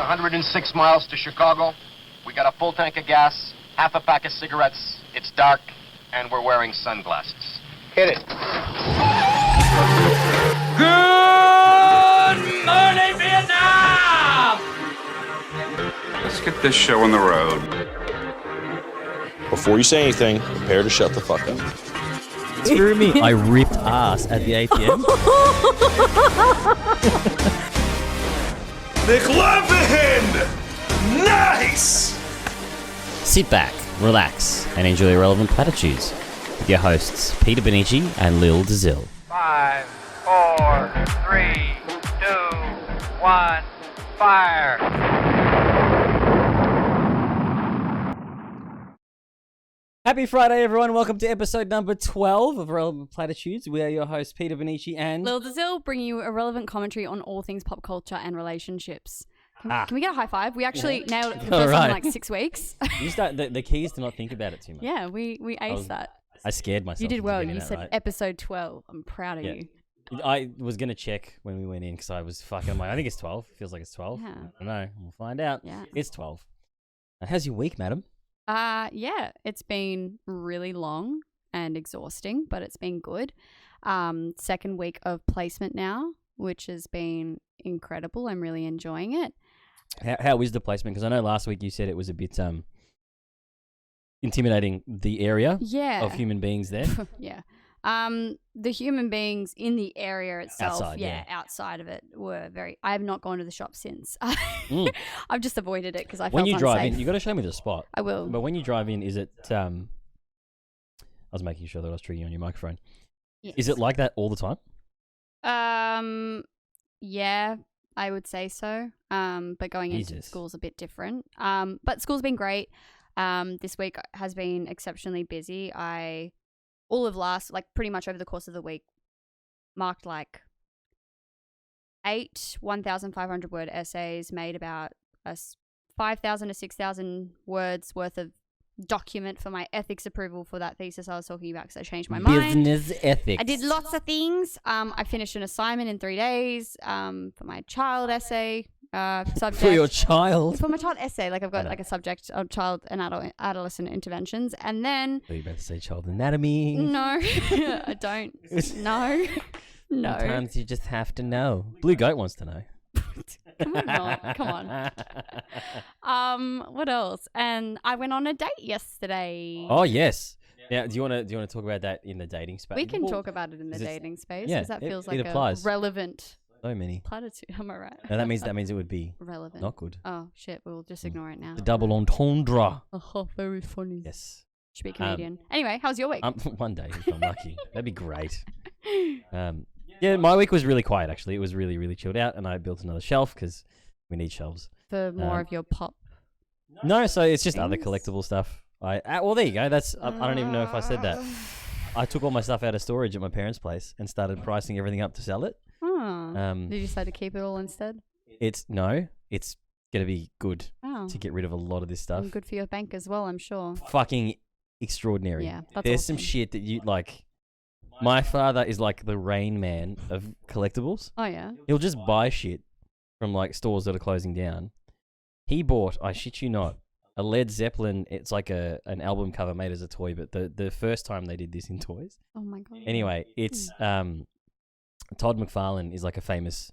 106 miles to Chicago. We got a full tank of gas, half a pack of cigarettes. It's dark, and we're wearing sunglasses. Hit it. Good morning, Vietnam! Let's get this show on the road. Before you say anything, prepare to shut the fuck up. Screw me. I ripped ass at the ATM. McLovin! Nice! Sit back, relax, and enjoy Irrelevant Platitudes with your hosts, Peter Benici and Lil Dazil. 5, 4, 3, 2, 1, fire! Happy Friday, everyone. Welcome to episode number 12 of Irrelevant Platitudes. We are your hosts, Peter Benici and Lil Dazil, bringing you irrelevant commentary on all things pop culture and relationships. Can we get a high five? We actually nailed it for the first time in like 6 weeks. You start, the key is to not think about it too much. Yeah, we aced that. I scared myself. You did well. You that, said right? episode 12. I'm proud of you. I was going to check when we went in because I was fucking like, I think it's 12. Feels like it's 12. Yeah. I don't know. We'll find out. Yeah. It's 12. How's your week, madam? Yeah, it's been really long and exhausting, but it's been good. Second week of placement now, which has been incredible. I'm really enjoying it. How is the placement? Because I know last week you said it was a bit intimidating, the area of human beings there. Yeah. The human beings in the area itself, outside of it were very... I have not gone to the shop since. I've just avoided it because I felt When you drive unsafe. in, you got to show me the spot. I will. But when you drive in, is it... I was making sure that I was triggering on your microphone. Yes. Is it like that all the time? Yeah, I would say so. But going into school's a bit different. But school's been great. This week has been exceptionally busy. All of pretty much over the course of the week, marked like 8 1,500 word essays, made about 5,000 to 6,000 words worth of document for my ethics approval for that thesis I was talking about because I changed my mind. Business ethics. I did lots of things. I finished an assignment in 3 days for my child essay. Subject. For your child? For my child essay. Like I've got like a subject of child and adolescent interventions. And then... Are you about to say child anatomy? No, I don't. No. Sometimes you just have to know. Blue Goat wants to know. Come on. What else? And I went on a date yesterday. Oh, yes. Now, do you want to talk about that in the dating space? We can talk about it in the dating space because that feels like a relevant... So many. Platitude. Am I right? No, that means it would be relevant. Not good. Oh shit! We'll just ignore it now. The double entendre. Oh, very funny. Yes. Should be Canadian. Anyway, how's your week? One day if I'm lucky. That'd be great. Yeah, my week was really quiet actually. It was really, really chilled out, and I built another shelf because we need shelves for more of your pop. No, so it's just other collectible stuff. Well, there you go. That's I don't even know if I said that. I took all my stuff out of storage at my parents' place and started pricing everything up to sell it. Did you decide to keep it all instead? It's gonna be good to get rid of a lot of this stuff. And good for your bank as well, I'm sure. Fucking extraordinary. Yeah, that's There's awesome. some shit that you like. My father is like the Rain Man of collectibles. Oh yeah. He'll just buy shit from like stores that are closing down. He bought, I shit you not, a Led Zeppelin. It's like an album cover made as a toy, but the first time they did this in toys. Oh my god. Anyway, it's Todd McFarlane is like a famous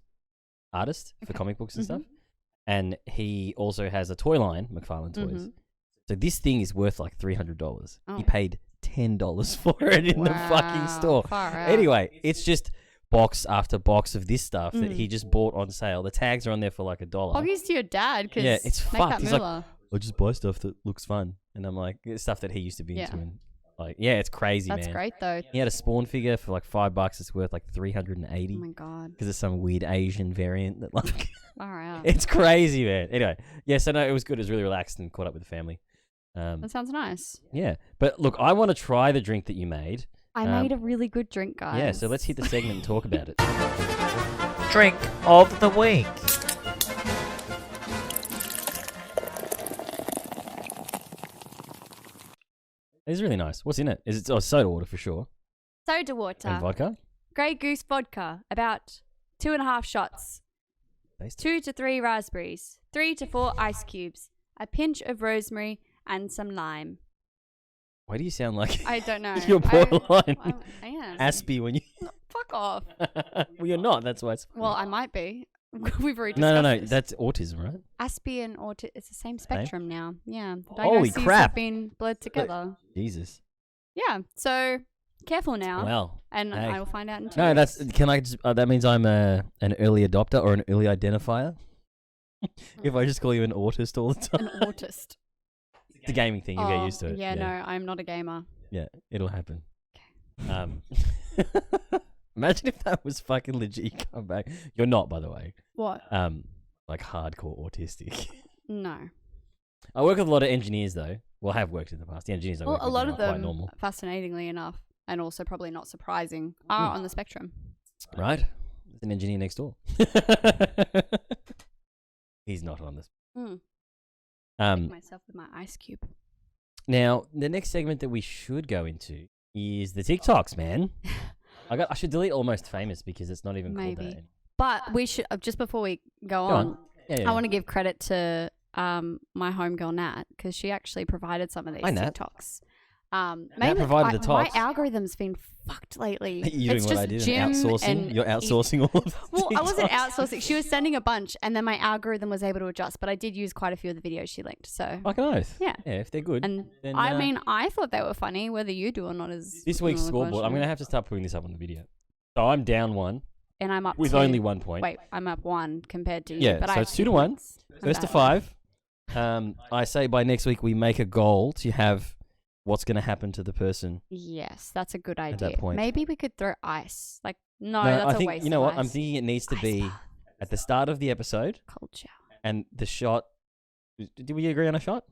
artist for comic books and stuff. And he also has a toy line, McFarlane Toys. So this thing is worth like $300. He paid $10 for it in the fucking store. Anyway, it's just box after box of this stuff that he just bought on sale. The tags are on there for like $1. Poggies to your dad, because it's make fucked. that He's moolah. like, I just buy stuff that looks fun. And I'm like, it's stuff that he used to be into. And like, it's crazy, That's man. great though. He had a Spawn figure for like $5. It's worth like $380. Oh my god. Because it's some weird Asian variant that like... Far out. It's crazy, man. Anyway, so no, it was good. It was really relaxed and caught up with the family. That sounds nice. Yeah. But look, I want to try the drink that you made. I made a really good drink, guys. Yeah, so let's hit the segment and talk about it. Drink of the week. It's really nice. What's in it? Is it soda water for sure? Soda water. And vodka? Grey Goose vodka. About 2.5 shots. Tasty. 2 to 3 raspberries, 3 to 4 ice cubes, a pinch of rosemary, and some lime. Why do you sound like I don't know. you're borderline I am. Aspie when you? Fuck off. Well, you're not. That's why. Well, I might be. We've already No, discussed this. That's autism, right? Aspie and autism, it's the same spectrum now. Yeah. The Holy diagnoses crap. have been blurred together. Jesus. Yeah. So careful now. Well, And hey. I will find out in 2 No, weeks. that's. Can I? Just, that means I'm an early adopter or an early identifier. If I just call you an autist all the time. An autist. It's a gaming thing. You'll get used to it. Yeah, no, I'm not a gamer. Yeah, it'll happen. Imagine if that was fucking legit. You come back. You're not, by the way. What? Like hardcore autistic. No. I work with a lot of engineers, though. Well, I have worked in the past. The engineers I Well, work a with lot are of quite them, normal. fascinatingly enough, and also probably not surprising, are on the spectrum. Right? There's an engineer next door. He's not on this. Myself with my ice cube. Now, the next segment that we should go into is the TikToks, man. I should delete Almost Famous because it's not even called Maybe. that. But we should, just before we go Go on, on. Yeah. I want to give credit to my homegirl Nat, because she actually provided some of these Hi, Nat. TikToks. Nat provided the my talks. algorithm's been fucked lately. You're It's doing what just I did, gym outsourcing. and You're outsourcing all of the Well, I wasn't TikToks. outsourcing. She was sending a bunch, and then my algorithm was able to adjust. But I did use quite a few of the videos she linked. So, Fucking oath. Yeah. Yeah, if they're good. and then, I mean, I thought they were funny. Whether you do or not is this week's another scoreboard, I'm question. going to have to start putting this up on the video. So I'm down 1 And I'm up with 2. only 1 point. Wait, I'm up 1 compared to you. Yeah, but so I it's have 2 to 2 1. points. I'm First to bad. 5. I say by next week we make a goal to have what's going to happen to the person. Yes, that's a good that idea. point. Maybe we could throw ice. Like, no, No, that's I a think waste. you know of what? I'm ice. thinking it needs to Ice be bath. at the start of the episode Cold shower. and the shot. Did we agree on a shot?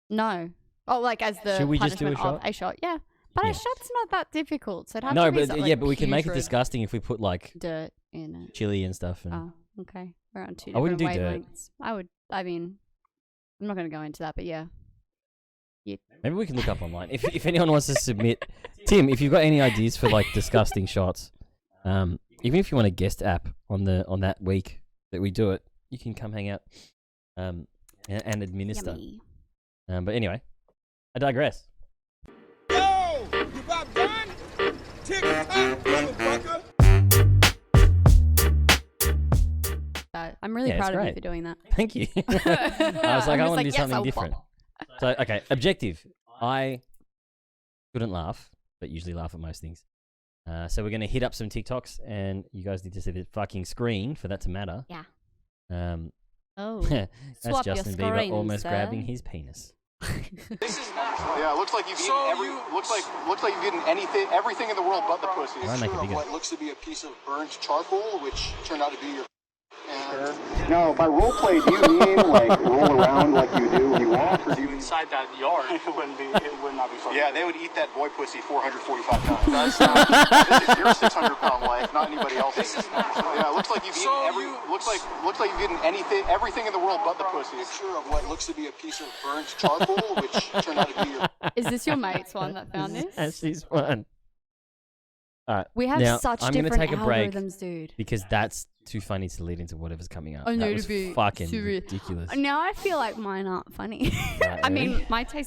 No. Oh, like as the Should we just do a punishment of shot? a shot. Yeah, but Yeah. a shot's not that difficult. So it'd have No, to be but something yeah, like but we can make it putrid disgusting if we put like dirt in it. chili and stuff. And Oh, okay. We're on 2 I wouldn't different do dirt. wavelengths. I would. I mean, I'm not going to go into that, but yeah. maybe we can look up online if anyone wants to submit. Tim, if you've got any ideas for like disgusting shots, even if you want a guest app on that week that we do it, you can come hang out and administer. Yummy. But anyway, I digress. Yo, you about done? Tick-tock, motherfucker. I'm really Yeah, it's proud of you great. for doing that. Thank you. I was like, I want to do yes, something I'll different. pop. So, okay, objective. I couldn't laugh, but usually laugh at most things. So we're going to hit up some TikToks, and you guys need to see the fucking screen for that to matter. Yeah. Um, Oh. that's Swap your Justin Bieber screen, almost sir. grabbing his penis. Yeah, it looks like you've eaten looks like you've eaten everything in the world but the pussy. Why make it bigger? What looks to be a piece of burnt charcoal, which turned out to be your. No, by role play, do you mean like roll around like you do when you walk, or do you mean Inside that yard, it would not be fun. Yeah, they would eat that boy pussy 445 times. This is your 600-pound life, not anybody else's. Yeah, it looks like you've eaten everything in the world but the pussy. Picture of what looks to be a piece of burnt charcoal, which turned out to be your. Is this your mate's one that found this? That's his one. All right. We have now, such I'm gonna different take a break algorithms, dude. because that's too funny to lead into whatever's coming up. I know, that to was be fucking serious. ridiculous. Now I feel like mine aren't funny. Right, I mean, ready?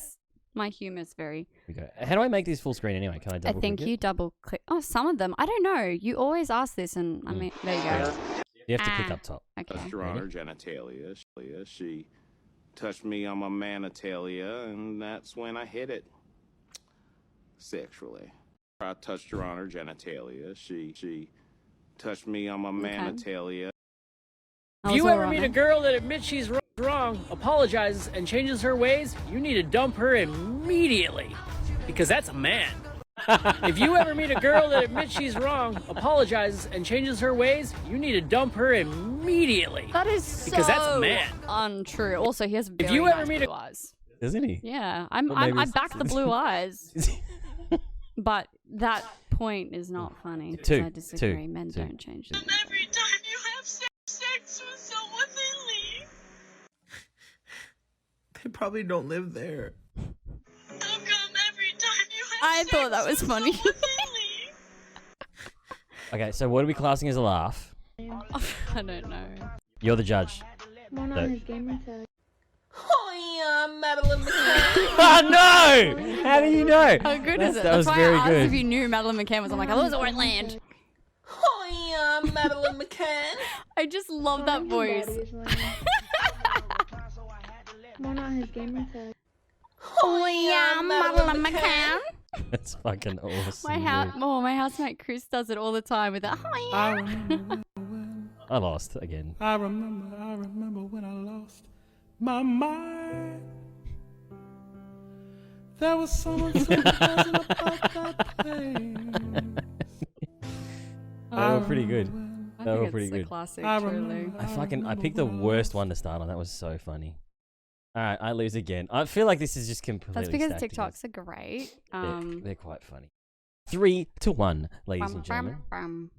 my humor's very. Here we go. How do I make this full screen anyway? Can I I double think click you it? double click. Oh, some of them. I don't know. You always ask this, and I mean, there you go. You have to click Ah. up top. Okay. Your Honor, genitalia. She touched me on my manitalia, and that's when I hit it sexually. I touched Your Honor, genitalia. She touched me on my manitalia. That If you was ever all meet a right. girl that admits she's wrong, apologizes, and changes her ways, you need to dump her immediately. Because that's a man. If you ever meet a girl that admits she's wrong, apologizes, and changes her ways, you need to dump her immediately. That is Because so that's a man. untrue. Also, he has very you ever nice meet a- blue eyes. Isn't he? Yeah, Well, maybe I it's- back the blue eyes. But that point is not funny. 'Cause Two, I disagree. two, Men two. don't change. Every time you have sex with someone, they leave. They probably don't live there. How come every time you have I sex thought that was with funny. someone, they leave? Okay, so what are we classing as a laugh? I don't know. You're the judge. One So- on his gamer tag. Oh no! How do you know? How good is it? That was That's why very I asked good. if you knew Madeline McCann was. I'm like, I was at land. Madeline McCann. I just love that voice. One on his gamer tag. Oh yeah, Madeline McCann. That's fucking awesome. My housemate Chris does it all the time with that. Oh yeah. I lost again. I remember when I lost my mind. There was someone so pleasant about that place. They were pretty good. I They were think pretty it's a good. classic, I truly. I picked the worst one to start on. That was so funny. All right, I lose again. I feel like this is just completely. That's because stacked TikToks are great. they're quite funny. 3-1, ladies and gentlemen,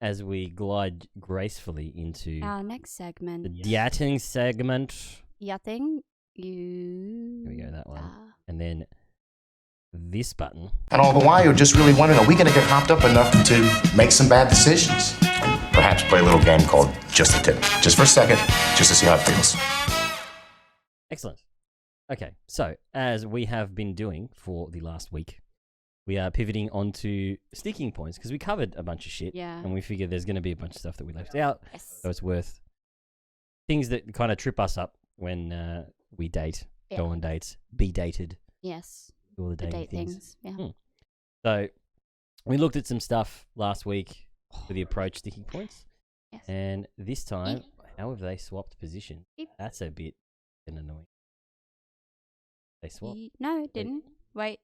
as we glide gracefully into our next segment. the yachting segment. Yachting. You. Here we go, that one. And then this button. And all the while, you're just really wondering, are we going to get hopped up enough to make some bad decisions? Perhaps play a little game called Just a Tip. Just for a second, just to see how it feels. Excellent. Okay, so as we have been doing for the last week, we are pivoting onto sticking points because we covered a bunch of shit. Yeah. And we figured there's going to be a bunch of stuff that we left out. Yes. So it's worth things that kind of trip us up when we date, go on dates, be dated. Yes. All the The dating date things. Yeah. So we looked at some stuff last week for the approach sticking points. Yes. And this time, how have they swapped position? That's a bit annoying. They swapped. No, it didn't. Wait.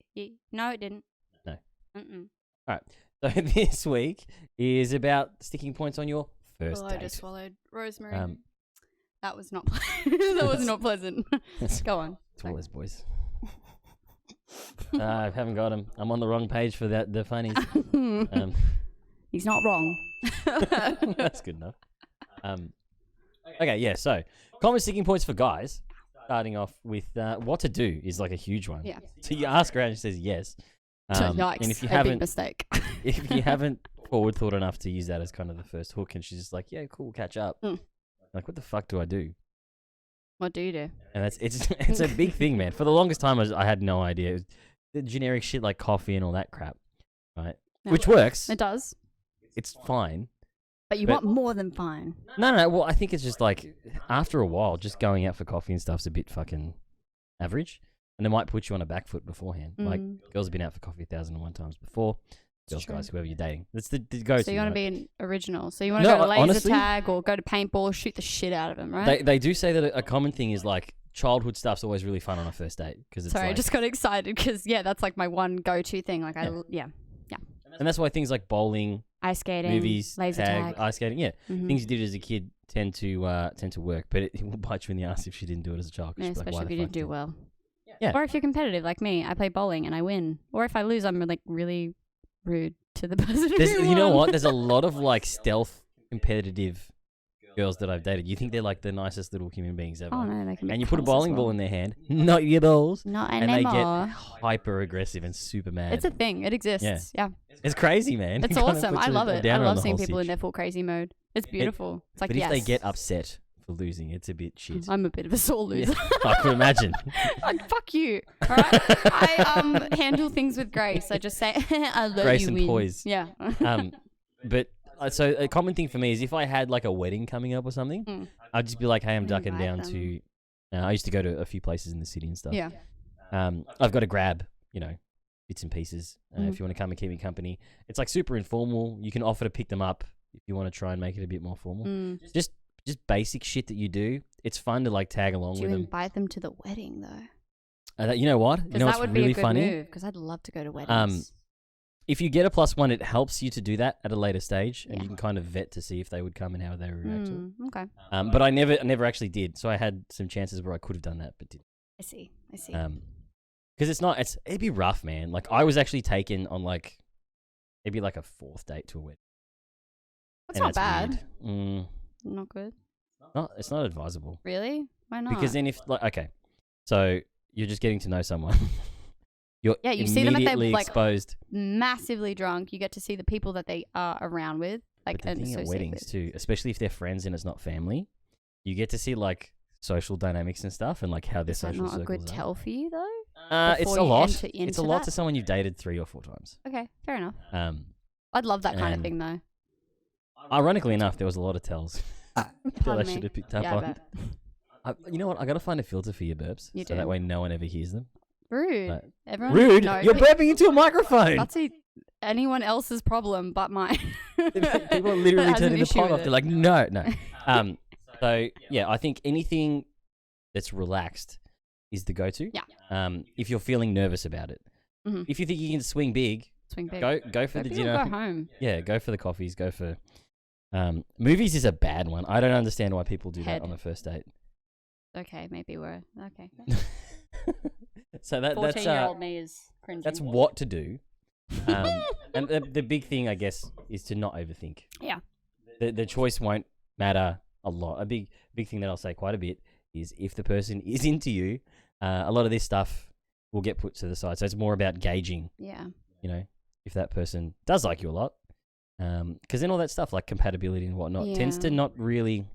No, it didn't. No. Mm-mm. All right. So this week is about sticking points on your first I date. just swallowed rosemary. Um, that was not. That was not pleasant. Go on. It's all those boys. I haven't got them. I'm on the wrong page for that. The funnies. He's not wrong. That's good enough. Okay, yeah. So common sticking points for guys. Starting off with what to do is like a huge one. Yeah. So you ask her and she says yes. Yikes, and if you a haven't, big mistake. if you haven't forward thought enough to use that as kind of the first hook, and she's just like, yeah, cool, catch up. Like, what the fuck do I do? What do you do? And it's a big thing, man. For the longest time, I had no idea. It was the generic shit like coffee and all that crap, right? Yeah. Which works. It does. It's fine. But you want more than fine. No. Well, I think it's just like after a while, just going out for coffee and stuff's a bit fucking average, and they might put you on a back foot beforehand. Like girls have been out for coffee 1,001 times before. Girls, guys, whoever you're dating, that's the go-to. So you want to be an original. So you want to go to laser tag or go to paintball, shoot the shit out of them, right? They do say that a common thing is like childhood stuff's always really fun on a first date because it's. Sorry, like, I just got excited because that's like my one go-to thing. Like yeah. And that's why things like bowling, ice skating, movies, laser tag, ice skating, things you did as a kid tend to work, but it will bite you in the ass if you didn't do it as a child. Yeah, especially if you didn't do well. Yeah. Or if you're competitive like me, I play bowling and I win. Or if I lose, I'm like really rude to the person who You know won. what? There's a lot of like stealth competitive girls that I've dated. You think they're like the nicest little human beings ever. Oh no, they can be and you put a cunts as bowling ball well. in their hand, not your balls. Not and they get anymore. hyper aggressive and super mad. It's a thing. It exists. Yeah. It's crazy, man. It's It kinda awesome. puts I a love it. I downer on love the seeing whole people in sitch. their full crazy mode. It's beautiful. It's like, but yes. if they get upset for losing, it's a bit shit. I'm a bit of a sore loser. I could imagine. Like, fuck you. All right. I handle things with grace. I just say, I let Grace you and win. poise. Yeah. But so a common thing for me is if I had like a wedding coming up or something, I'd just be like, hey, I'm ducking down invite to. I used to go to a few places in the city and stuff. Yeah. I've got to grab, bits and pieces. If you want to come and keep me company, it's like super informal. You can offer to pick them up if you want to try and make it a bit more formal. Just basic shit that you do. It's fun to like tag along Do with you them. invite them to the wedding though? You know what? You know that what's would really be a good funny? move because I'd love to go to weddings. If you get a +1, it helps you to do that at a later stage, and you can kind of vet to see if they would come and how they would react to it. Okay. But I never actually did. So I had some chances where I could have done that, but didn't. I see. Because it'd be rough, man. Like I was actually taken on like maybe like a 4th date to a wedding. That's And not bad. weird. Not good. It's not advisable. Really? Why not? Because then so you're just getting to know someone. You're you see them if they're immediately like exposed. massively drunk. You get to see the people that they are around with, like But the and thing at associate weddings with. too, especially if they're friends and it's not family, you get to see like social dynamics and stuff, and like how their Is that social not a circles good are. tell for you though? It's Before a you lot. enter It's into a lot that? to someone you've dated 3 or 4 times. Okay, fair enough. Um, I'd love that kind of and thing though. Ironically enough, there was a lot of tells that I Pardon me. should have picked up Yeah, I on. bet. You know what? I got to find a filter for your burps, You so do. that way no one ever hears them. Rude. Like, Everyone rude? No, You're burping into a microphone. That's anyone else's problem but mine. People are literally Has an turning the issue pot with off. it. They're like, no. So yeah, I think anything that's relaxed is the go-to. Yeah. If you're feeling nervous about it, Mhm. if you think you can swing big, Swing big. go for the big or dinner. go home. Yeah, go for the coffees. Go for movies is a bad one. I don't understand why people do Head. that on a first date. Okay, maybe we're okay. So that's 14-year-old me is cringing. that's what to do. And the big thing, I guess, is to not overthink. Yeah. The choice won't matter a lot. A big thing that I'll say quite a bit is if the person is into you, a lot of this stuff will get put to the side. So it's more about gauging. Yeah. You know, if that person does like you a lot, because then all that stuff like compatibility and whatnot tends to Yeah. not really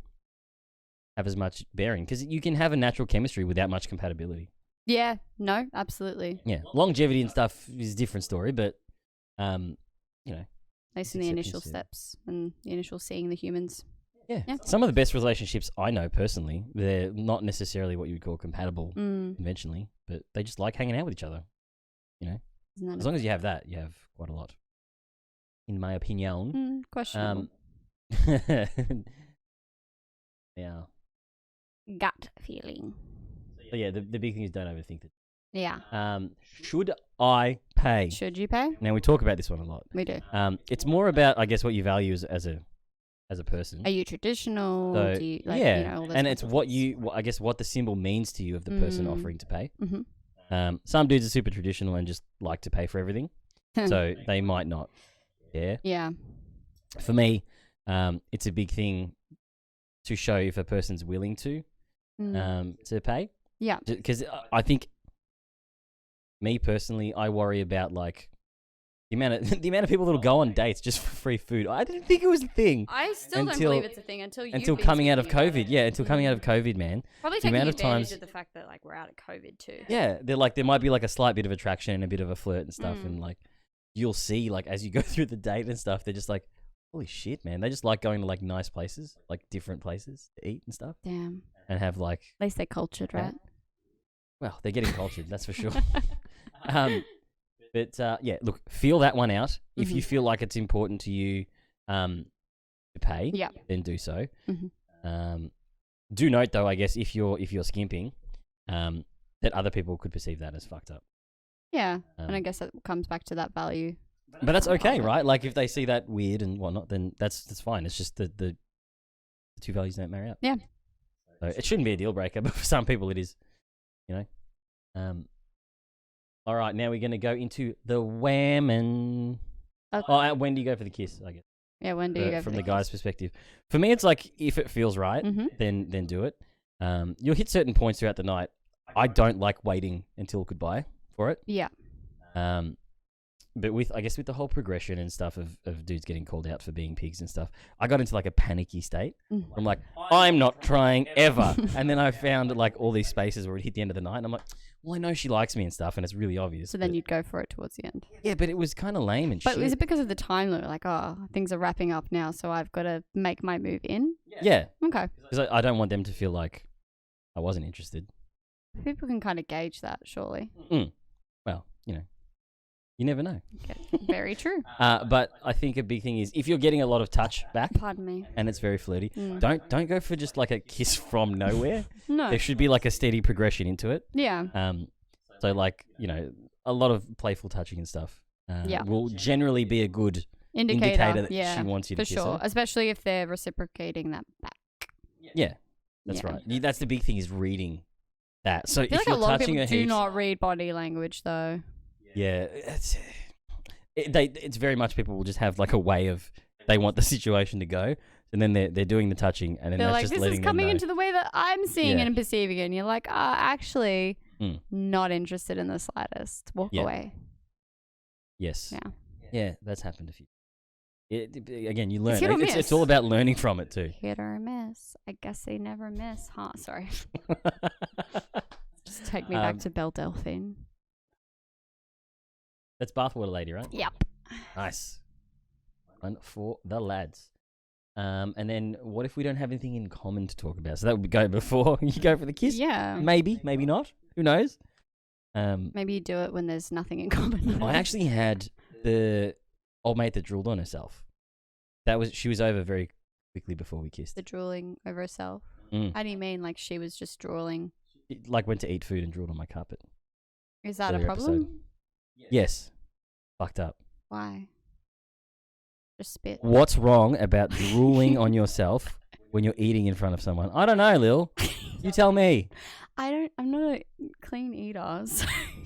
have as much bearing. Because you can have a natural chemistry without much compatibility. Yeah. No. Absolutely. Yeah, longevity and stuff is a different story, but you know, At least in the initial steps and the initial seeing the humans. yeah. Yeah. Some of the best relationships I know personally, they're not necessarily what you would call compatible conventionally, but they just like hanging out with each other. You know, Isn't that as long as you have that, you have quite a lot, in my opinion. questionable. Yeah. Gut feeling. So yeah, the big thing is don't overthink it. Yeah. Should I pay? Should you pay? Now we talk about this one a lot. We do. It's more about, I guess, what you value as a person. Are you traditional? So, Do you, like, yeah, you know, all those and kinds it's of what things? I guess what the symbol means to you of the person Mm. offering to pay. Mhm. Some dudes are super traditional and just like to pay for everything, so they might not care. Yeah. For me, it's a big thing to show if a person's willing to pay. Yeah. Because I think, me personally, I worry about like the amount of people that'll go on dates just for free food. I didn't think it was a thing. I still don't believe it's a thing until coming out of COVID. Yeah, until coming out of COVID, man. Probably the taking amount advantage of times. of the fact that like we're out of COVID too. Yeah, they're like there might be like a slight bit of attraction and a bit of a flirt and stuff, and like you'll see like as you go through the date and stuff, they're just like, holy shit, man. They just like going to like nice places, like different places to eat and stuff. Damn. And have like. At least they're cultured, right? Well, they're getting cultured, that's for sure. But yeah, look, feel that one out. If you feel like it's important to you to pay, then do so. Do note though, I guess if you're skimping, that other people could perceive that as fucked up. Yeah, and I guess that comes back to that value. But that's okay, right? Like if they see that weird and whatnot, then that's fine. It's just the two values don't marry up. Yeah. So it shouldn't be a deal breaker, but for some people it is. You know. All right, now we're going to go into the whammon. When do you go for the kiss, I guess? Yeah, when do you go for from the the guy's perspective? For me, it's like if it feels right, then do it. You'll hit certain points throughout the night. I don't like waiting until goodbye for it. Yeah. But with the whole progression and stuff of dudes getting called out for being pigs and stuff, I got into like a panicky state. I'm like, I'm not trying ever. And then I found like all these spaces where it hit the end of the night, and I'm like, well, I know she likes me and stuff, and it's really obvious. So then you'd go for it towards the end. Yeah, but it was kind of lame and shit. But is it because of the time limit? Like, oh, things are wrapping up now, so I've got to make my move in? Yeah. Okay. Because I don't want them to feel like I wasn't interested. People can kind of gauge that, surely. Well, you never know. Okay. Very true. But I think a big thing is if you're getting a lot of touch back, pardon me, and it's very flirty, don't go for just like a kiss from nowhere. No. There should be like a steady progression into it. Yeah. So like, a lot of playful touching and stuff will generally be a good indicator that she wants you to for kiss sure. her. Especially if they're reciprocating that back. Yeah. That's right. That's the big thing is reading that. So I feel if like a you're lot of touching people her do heaps, not read body language though. yeah, it's very much people will just have like a way of they want the situation to go, and then they're doing the touching, and then They're that's like, just this letting is them coming know. into the way that I'm seeing Yeah. it and perceiving it. And you're like, actually, not interested in the slightest. Walk Yeah. away. Yes. Yeah. Yeah, that's happened a few. Again, you learn. hit or It's miss. all about learning from it too. Hit or miss. I guess they never miss, huh? Sorry. Just take me back to Belle Delphine. That's bathwater lady, right? Yep. Nice. One for the lads. And then what if we don't have anything in common to talk about? So that would go before you go for the kiss? Yeah. Maybe not. Who knows? Maybe you do it when there's nothing in common. I actually had the old mate that drooled on herself. She was over very quickly before we kissed. The drooling over herself. Mm. How do you mean? Like she was just drooling? Like went to eat food and drooled on my carpet. Is that a Earlier problem? episode. Yes. Fucked up. Why? Just spit. What's wrong about drooling on yourself when you're eating in front of someone? I don't know, Lil. You tell me. I'm not a clean eater. So.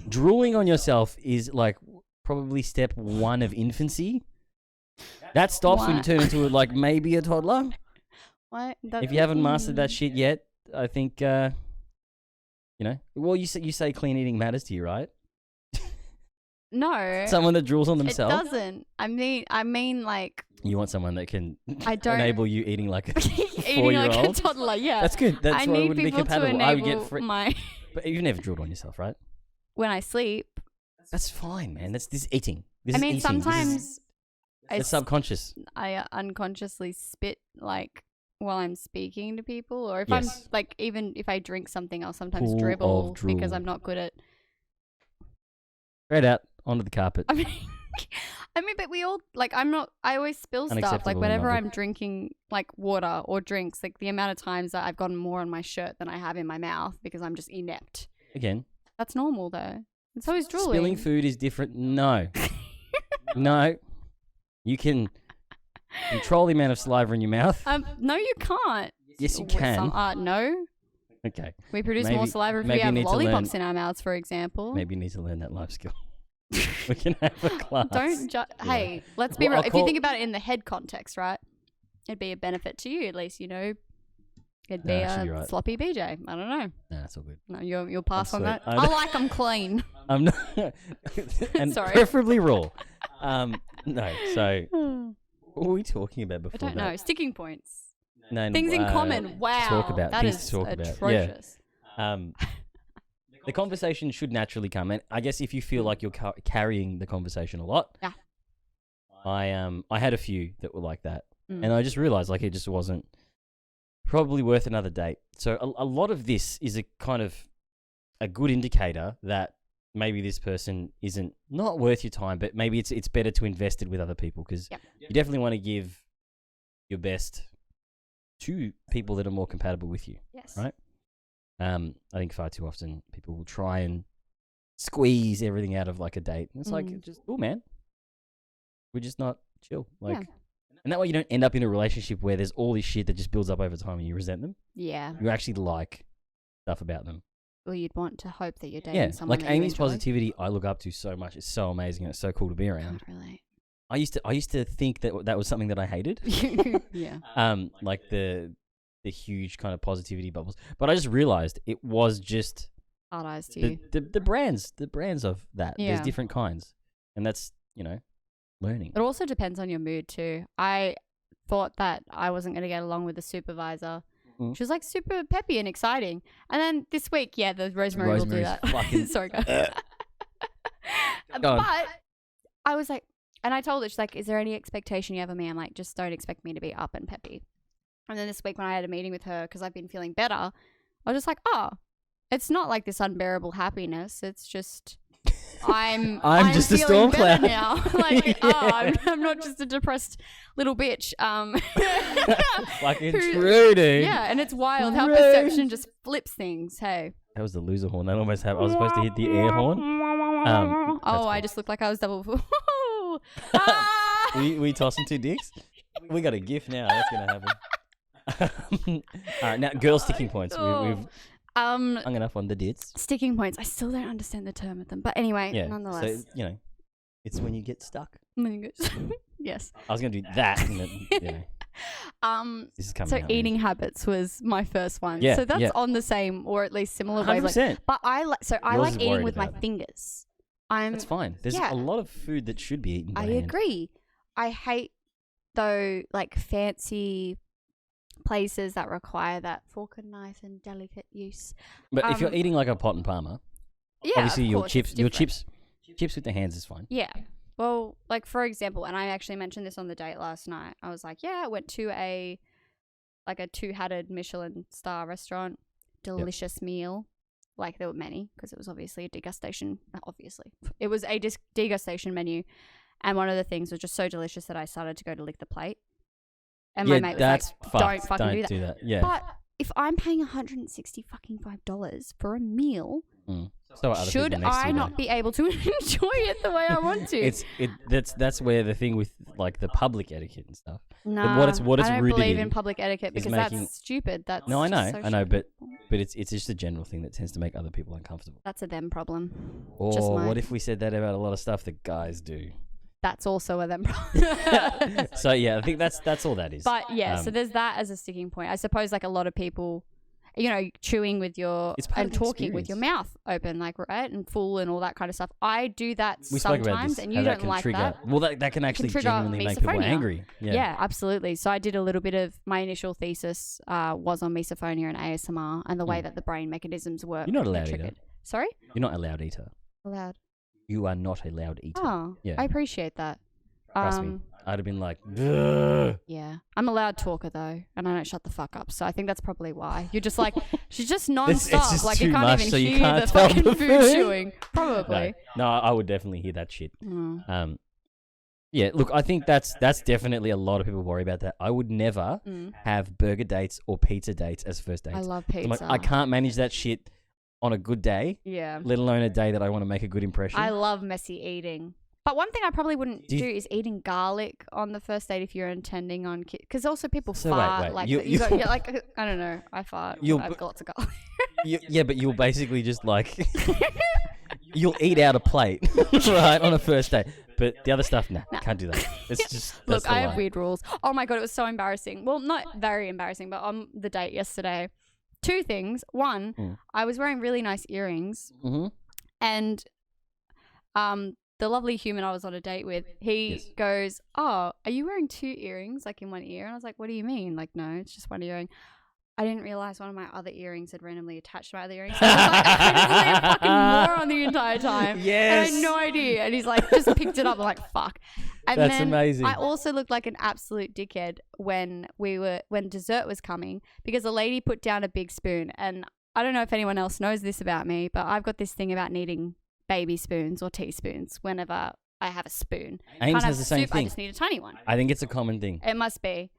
Drooling on yourself is like probably step 1 of infancy. That stops when you turn into like maybe a toddler. What? If you haven't mastered that shit yet, I think you know. Well, you say clean eating matters to you, right? No. Someone that drools on themselves. It doesn't. I mean like. You want someone that can I don't enable you eating like a eating 4-year-old? like a toddler. Yeah. That's good. That's why it wouldn't be compatible. I would get my. But you've never drooled on yourself, right? When I sleep. That's fine, man. This eating. This I is mean, eating. sometimes. It's subconscious. I unconsciously spit like while I'm speaking to people, or if Yes. I'm like, even if I drink something, I'll sometimes Pool dribble of drool. because I'm not good at. Straight out onto the carpet. I mean, but we all like. I always spill stuff. Like Unacceptable in whenever my I'm book. drinking like water or drinks, like the amount of times that I've gotten more on my shirt than I have in my mouth because I'm just inept. Again, That's normal though. And so is drooling. spilling food is different. No. No. You can control the amount of saliva in your mouth. No, you can't. Yes, you With can. no. Okay. We produce more saliva if we maybe you have need to lollipops learn- in our mouths, for example. Maybe you need to learn that life skill. We can have a class. Don't hey, let's be Well, real. I'll If you call- think about it in the head context, right? It'd be a benefit to you, at least, you know. It'd be Nah, I should be a right. sloppy BJ. I don't know. Nah, it's all good. No, you'll pass on sweet. that. I I know. like them clean. I'm not. And Sorry. preferably raw. No. So, what were we talking about I before? don't know. Sticking points. No, Things in common. Wow. Talk about that things is to talk about. atrocious. Yeah. The conversation should naturally come, and I guess if you feel like you're carrying the conversation a lot, Yeah. I had a few that were like that, Mm. and I just realized like it just wasn't probably worth another date. So a lot of this is a kind of a good indicator that maybe this person isn't not worth your time, but maybe it's better to invest it with other people because Yep. you definitely want to give your best to people that are more compatible with you. Yes. Right. I think far too often people will try and squeeze everything out of like a date. And it's like, just, oh man, we're just not chill. Like, Yeah. and that way you don't end up in a relationship where there's all this shit that just builds up over time and you resent them. Yeah. You actually like stuff about them. Well, you'd want to hope that you're dating Yeah, someone like that you Amy's enjoy. positivity, I look up to so much. It's so amazing and it's so cool to be around. Can't relate. I used to think that was something that I hated. Yeah. Like the huge kind of positivity bubbles. But I just realized it was just Hard eyes to you. the brands of that. Yeah. There's different kinds, and that's learning. It also depends on your mood too. I thought that I wasn't going to get along with the supervisor. Mhm. She was like super peppy and exciting. And then this week, yeah, the Rosemary will do Rosemary's that. fucking- Sorry, guys. Go on. But I was like, and I told her, she's like, is there any expectation you have of me? I'm like, just don't expect me to be up and peppy. And then this week when I had a meeting with her, because I've been feeling better, I was just like, oh, it's not like this unbearable happiness. It's just I'm just a feeling storm better cloud. now. Like, I'm not just a depressed little bitch. Fucking true, dude. Yeah, and it's wild how True. perception just flips things. Hey. That was the loser horn. That almost happened. I was supposed to hit the air horn. Oh, I just looked like I was double. We tossing two dicks. We got a gift now. That's gonna happen. All right, now girl sticking points. We've hung enough on the dits. Sticking points. I still don't understand the term of them, but anyway, Yeah. nonetheless. So it's when you get stuck. Yes. I was gonna do that. And then, this is coming So out, man. eating habits was my first one. Yeah, So that's yeah. on the same or at least similar wavelength. 100%. But I Yours like is eating worried with my about. fingers. That's fine. There's yeah. a lot of food that should be eaten by I hand. agree. I hate though like fancy places that require that fork and knife and delicate use. But if you're eating like a pot and palmer, yeah, obviously of your course, chips, it's your different. chips with the hands is fine. Yeah. Well, like for example, and I actually mentioned this on the date last night. I was like, yeah, I went to a two-hatted Michelin star restaurant, delicious meal. Like there were many because it was obviously a degustation. Obviously, it was a degustation menu, and one of the things was just so delicious that I started to go to lick the plate. And my mate was like, "Don't do that." Yeah. But if I'm paying $165 for a meal, so are other should people next to I you, not though. be able to enjoy it the way I want to? That's where the thing with like the public etiquette and stuff. Nah, what it's I don't rooted believe in public etiquette is because that's stupid. That's no, I know, just so I know, but stupid. it's just a general thing that tends to make other people uncomfortable. That's a them problem. Or Just mine. what if we said that about a lot of stuff that guys do? That's also a them problem. So yeah, I think that's all that is. But yeah, so there's that as a sticking point. I suppose like a lot of people, chewing with your and talking with your mouth open, like right and full and all that kind of stuff. I do that we spoke about sometimes, this, and how you that don't can like trigger, that. Well, that can actually trigger genuinely make people misophonia. angry. Yeah, absolutely. So I did a little bit of my initial thesis was on misophonia and ASMR and the way that the brain mechanisms work. You're not a loud triggered. eater. Sorry? You're not a loud eater. Loud. You are not a loud eater. Oh, yeah. I appreciate that. Trust me. I'd have been like, "Ugh." Yeah. I'm a loud talker though, and I don't shut the fuck up. So I think that's probably why. You're just like, she's just non-stop. just like too you can't much, even so you hear can't the tell fucking the food food. chewing. Probably. No, I would definitely hear that shit. Mm. Yeah, look, I think that's definitely a lot of people worry about that. I would never have burger dates or pizza dates as first dates. I love I'm like, pizza. I can't manage that shit on a good day. Yeah. Let alone a day that I want to make a good impression. I love messy eating. But one thing I probably wouldn't do is eating garlic on the first date if you're intending on because also people So fart wait. like You- you got, like I don't know, I fart. You'll I've got lots of garlic. Yeah, but you'll basically just like you'll eat out a plate, right, on a first date. But the other stuff, nah, can't do that. It's just that's Look, the I have line. weird rules. Oh my god, it was so embarrassing. Well, not very embarrassing, but on the date yesterday, two things. One, I was wearing really nice earrings, and the lovely human I was on a date with, he goes, "Oh, are you wearing two earrings, like in one ear?" And I was like, "What do you mean?" Like, no, it's just one earring. I didn't realize one of my other earrings had randomly attached to my other earring. So I was like, I was like a fucking moron the entire time. Yes. And I had no idea. And he's like, just picked it up. I'm like, fuck. And That's then amazing. I also looked like an absolute dickhead when dessert was coming because a lady put down a big spoon. And I don't know if anyone else knows this about me, but I've got this thing about needing baby spoons or teaspoons whenever I have a spoon. Ames Can't has have the same soup, thing. I just need a tiny one. I think it's a common thing. It must be.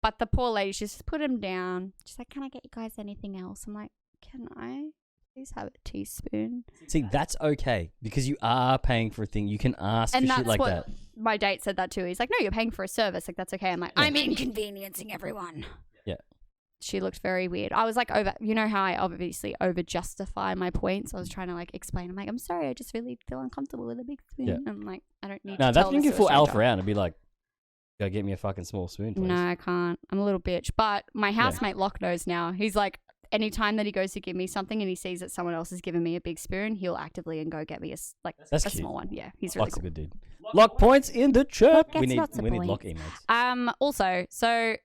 But the poor lady, she just put him down. She's like, "Can I get you guys anything else?" I'm like, "Can I please have a teaspoon?" See, that's okay because you are paying for a thing. You can ask And for that's shit like what that. my date said that too. He's like, "No, you're paying for a service. Like that's okay." I'm like, "I'm inconveniencing everyone." Yeah. She looked very weird. I was like you know how I obviously over justify my points. I was trying to like explain. I'm like, "I'm sorry, I just really feel uncomfortable with a big spoon." Yeah. I'm like, I don't need No, to that's tell when you this can to a full alpha stranger. out and be like, "Go get me a fucking small spoon, please." No, I can't. I'm a little bitch. But my housemate Locke knows now. He's like, anytime that he goes to give me something and he sees that someone else has given me a big spoon, he'll actively and go get me That's a cute. small one. Yeah, he's really Locke's cool. a good dude. Lock points in the chat. Gets We need lots of lock points. emotes. Also, so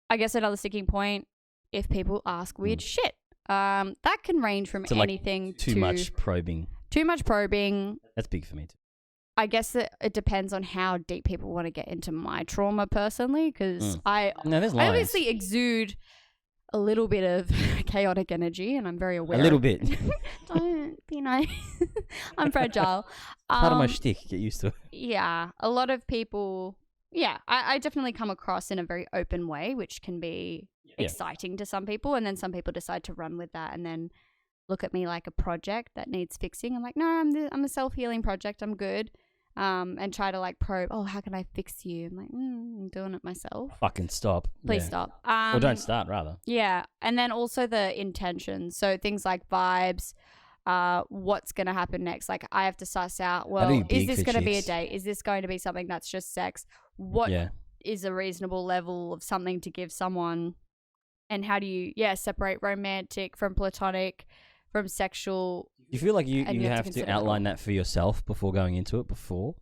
I guess another sticking point, if people ask weird shit, that can range from So, like, anything too to much probing. Too much probing. That's big for me too. I guess it depends on how deep people want to get into my trauma personally, because I there's lines. obviously exude a little bit of chaotic energy, and I'm very aware. A little of bit. Don't be nice. I'm fragile. Part of my shtick. Get used to it. Yeah, a lot of people. Yeah, I definitely come across in a very open way, which can be exciting to some people, and then some people decide to run with that and then look at me like a project that needs fixing. I'm like, no, I'm a self-healing project. I'm good. And try to like probe. Oh, how can I fix you? I'm like, I'm doing it myself. Fucking stop. Please Yeah. stop. Or don't start, rather. Yeah, and then also the intentions. So things like vibes. What's going to happen next? Like I have to suss out, well, That'd be is big this for going to be a chicks. date? Is this going to be something that's just sex? What is a reasonable level of something to give someone? And how do you, separate romantic from platonic, from sexual? You feel like you And have to consider it outline all. that for yourself before going into it, before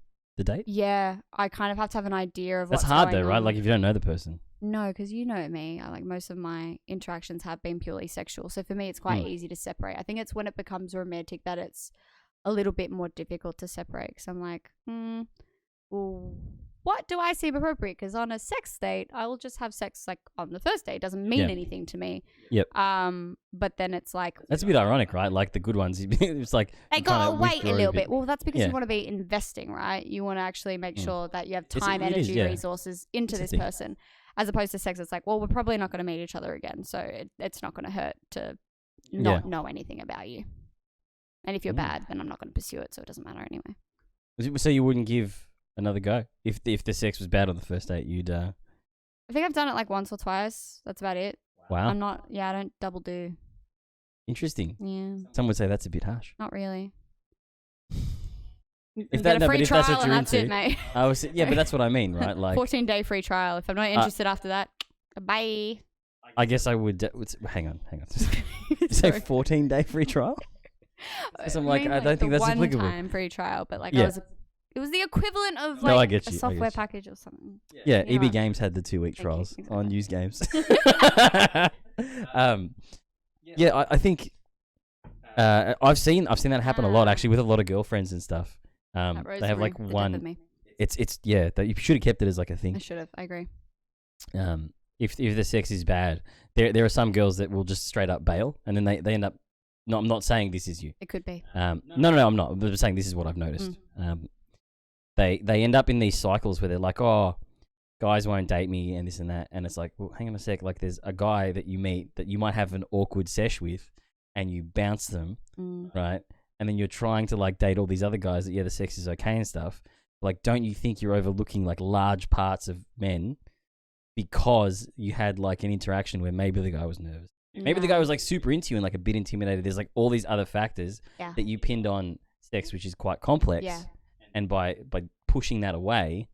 the date? Yeah, I kind of have to have an idea of That's what's hard going though, right? on. Like if you don't know the person. No, because you know me. Like most of my interactions have been purely sexual. So for me, it's quite easy to separate. I think it's when it becomes romantic that it's a little bit more difficult to separate. Because I'm like, well, what do I seem appropriate? Because on a sex date, I will just have sex like on the first date. It doesn't mean anything to me. Yep. But then it's like That's a bit ironic, right? Like the good ones, it's like they you gotta kinda wait a withdraw little bit. bit. Well, that's because Yeah. you want to be investing, right? You want to actually make sure that you have time, it is, energy, yeah. resources into It's a this thing. person, as opposed to sex. It's like, well, we're probably not going to meet each other again, so it's not going to hurt to not know anything about you. And if you're bad, then I'm not going to pursue it, so it doesn't matter anyway. So you wouldn't give another go if the sex was bad on the first date? You'd. I think I've done it like once or twice. That's about it. Wow. I'm not. Yeah, I don't double do. Interesting. Yeah. Some would say that's a bit harsh. Not really. If Get a free but if trial that's what you're and that's into, it, mate. I was, yeah, but that's what I mean, right? Like 14-day free trial. If I'm not interested after that, bye. I guess I would. Hang on. You say 14-day free trial? Because I'm like, I don't think that's applicable. One-time free trial, but like Yeah. it was the equivalent of No, I like get a you, I software get you. package or something. Yeah, You know EB what? Games had the 2-week Thank you, trials exactly. on used games. Yeah, I think I've seen that happen a lot actually with a lot of girlfriends and stuff. That They have like rosary, the death one. of me. It's yeah. That you should have kept it as like a I thing. should have. I agree. If the sex is bad, there are some girls that will just straight up bail, and then they end up. No, I'm not saying this is you. It could be. No, I'm not. I'm just saying this is what I've noticed. They end up in these cycles where they're like, oh, guys won't date me and this and that, and it's like, well, hang on a sec. Like, there's a guy that you meet that you might have an awkward sesh with, and you bounce them, right? And then you're trying to like date all these other guys that the sex is okay and stuff. Like, don't you think you're overlooking like large parts of men because you had like an interaction where maybe the guy was nervous? Maybe the guy was like super into you and like a bit intimidated. There's like all these other factors that you pinned on sex, which is quite complex. Yeah. And by pushing that away,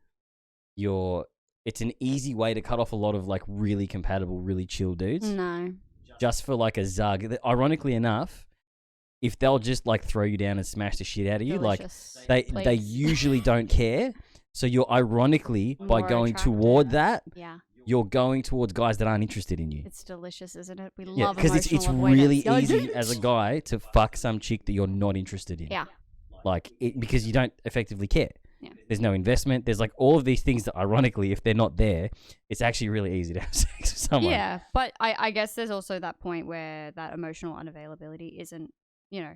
it's an easy way to cut off a lot of like really compatible, really chill dudes. No. Just for like a zug. Ironically enough, if they'll just like throw you down and smash the shit out of you, Delicious. like they usually don't care. So you're ironically by More going attractive. toward that, Yeah. you're going towards guys that aren't interested in you. It's delicious, isn't it? We Yeah, love because it's emotional really avoidance. easy as a guy to fuck some chick that you're not interested in. Yeah. Like because you don't effectively care. Yeah. There's no investment. There's like all of these things that ironically, if they're not there, it's actually really easy to have sex with someone. Yeah, but I guess there's also that point where that emotional unavailability isn't,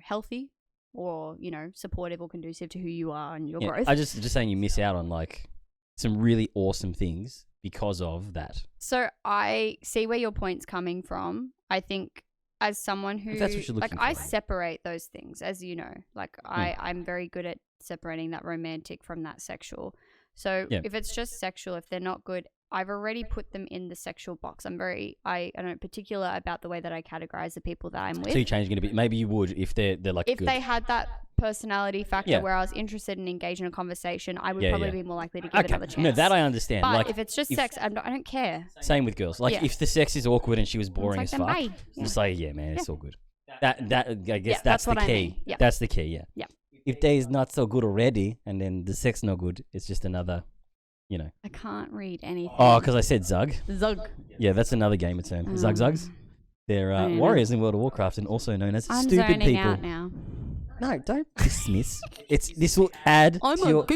healthy or, supportive or conducive to who you are and your growth. I just saying you miss out on like some really awesome things because of that. So I see where your point's coming from. I think as someone who, If that's what you're looking I for. separate those things, as you know. Like I'm very good at separating that romantic from that sexual. So if it's just sexual, if they're not good, I've already put them in the sexual box. I'm very, I don't know, particular about the way that I categorize the people that I'm with. So you're changing it a bit. Maybe you would if they're like If good. they had that personality factor Yeah. where I was interested in engaging in a conversation, I would Yeah, probably yeah. be more likely to give it another chance. No, that I understand. But like if it's just sex, I don't care. Same with girls. Like Yeah. if the sex is awkward and she was boring like as then fuck, bye. just like yeah, man, it's all good. That I guess Yeah, that's that's the what I key. mean. Yeah. That's the key. Yeah. Yeah. If they is not so good already, and then the sex no good, it's just another, I can't read anything. Oh, because I said Zug. Zug. Yeah, that's another game of term. Zug Zugs. They're I don't know. warriors in World of Warcraft and also known as I'm stupid zoning people. out now. No, don't dismiss. This will add I'm to a your.